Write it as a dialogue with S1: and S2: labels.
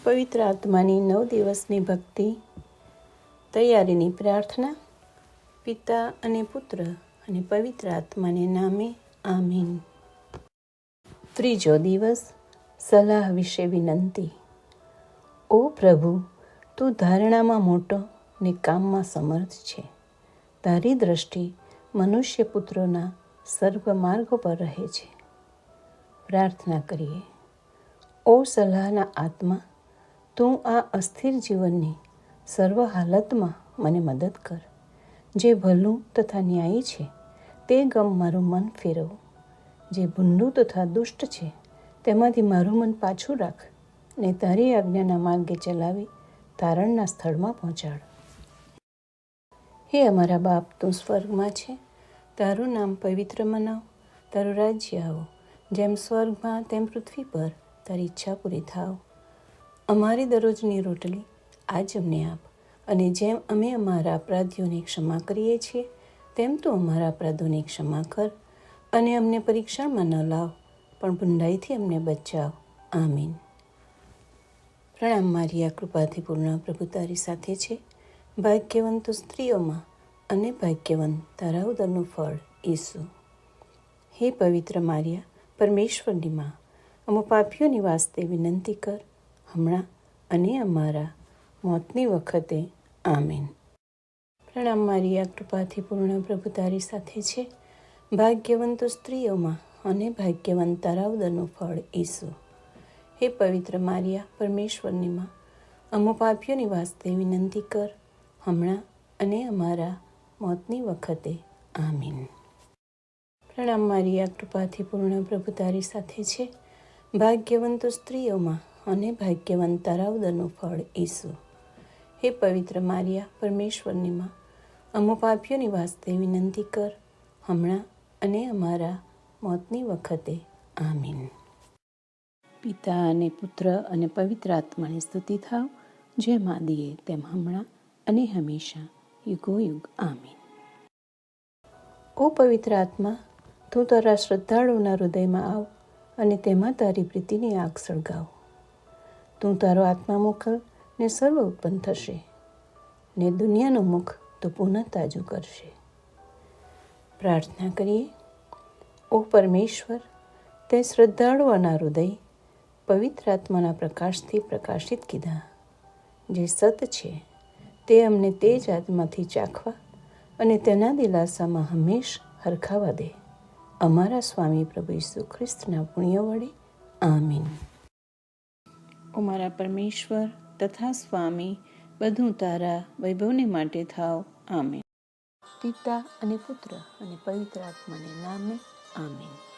S1: પવિત્ર આત્માની 9 દિવસની ભક્તિ તૈયારીની પ્રાર્થના. પિતા અને પુત્ર અને પવિત્ર આત્માને નામે આમીન. ત્રીજો દિવસ, સલાહ વિશે વિનંતી. ઓ પ્રભુ, તું ધારણામાં મોટો ને કામમાં સમર્થ છે. તારી દ્રષ્ટિ મનુષ્ય પુત્રોના સર્વ માર્ગો પર રહે છે. પ્રાર્થના કરીએ. ઓ સલાહના આત્મા, તું આ અસ્થિર જીવનની સર્વ હાલતમાં મને મદદ કર. જે ભલું તથા ન્યાયી છે તે ગમ મારું મન ફેરવ. જે ભૂંડું તથા દુષ્ટ છે તેમાંથી મારું મન પાછું રાખ ને તારી આજ્ઞાના માર્ગે ચલાવી તારણના સ્થળમાં પહોંચાડ. હે અમારા બાપ, તું સ્વર્ગમાં છે, તારું નામ પવિત્ર મનાવ. તારું રાજ્ય આવો. જેમ સ્વર્ગમાં તેમ પૃથ્વી પર તારી ઈચ્છા પૂરી થાવ. અમારી દરરોજની રોટલી આજ અમને આપ, અને જેમ અમે અમારા અપરાધીઓને ક્ષમા કરીએ છીએ તેમ તું અમારા અપરાધોની ક્ષમા કર. અને અમને પરીક્ષણમાં ન લાવ, પણ ભૂંડાઈથી અમને બચાવ. આમીન. પ્રણામ મારિયા, કૃપાથી પૂર્ણ, પ્રભુ તારી સાથે છે. ભાગ્યવંત તું સ્ત્રીઓમાં અને ભાગ્યવંત તારા ઉદરનું ફળ ઈસુ. હે પવિત્ર મારિયા, પરમેશ્વરની માં, અમો પાપીઓની વાસ્તે વિનંતી કર, હમણાં અને અમારા મોતની વખતે. આમીન. પ્રણામ મારિયા, કૃપાથી પૂર્ણ, પ્રભુ તારી સાથે છે. ભાગ્યવંત તું સ્ત્રીઓમાં અને ભાગ્યવંત તારા ઉદરનું ફળ ઈસુ. હે પવિત્ર મારિયા, પરમેશ્વરની માં, અમો પાપીઓની વાસ્તે વિનંતી કર, હમણાં અને અમારા મોતની વખતે. આમીન. પ્રણામ મારિયા, કૃપાથી પૂર્ણ, પ્રભુ તારી સાથે છે. ભાગ્યવંત તું સ્ત્રીઓમાં અને ભાગ્યવંત તારા ઉદરનું ફળ ઈસુ. હે પવિત્ર મારિયા, પરમેશ્વરની માં, અમો પાપીઓની વાસ્તે વિનંતી કર, હમણાં અને અમારા મોતની વખતે. આમીન. પિતા અને પુત્ર અને પવિત્ર આત્માની સ્તુતિ થાવ, જેમ આદિએ તેમ હમણાં અને હંમેશા, યુગો યુગ. આમીન. ઓ પવિત્ર આત્મા, તું તારા શ્રદ્ધાળુઓના હૃદયમાં આવ અને તેમાં તારી પ્રીતિની આગ સળગાવ. તું તારો આત્મા મોકલ ને સર્વ ઉત્પન્ન થશે, ને દુનિયાનું મુખ તો પુનઃ તાજું કરશે. પ્રાર્થના કરીએ. ઓ પરમેશ્વર, તે શ્રદ્ધાળુઓના હૃદય પવિત્ર આત્માના પ્રકાશથી પ્રકાશિત કીધા. જે સત છે તે અમને તે જ આત્માથી ચાખવા અને તેના દિલાસામાં હંમેશ હરખાવા દે. અમારા સ્વામી પ્રભુ ઈસુ ખ્રિસ્તના પુણ્ય વડે. આમીન. ઓ મારા પરમેશ્વર તથા સ્વામી, બધું તારા વૈભવને માટે થાવ. આમીન. પિતા અને પુત્ર અને પવિત્ર આત્માને નામે. આમીન.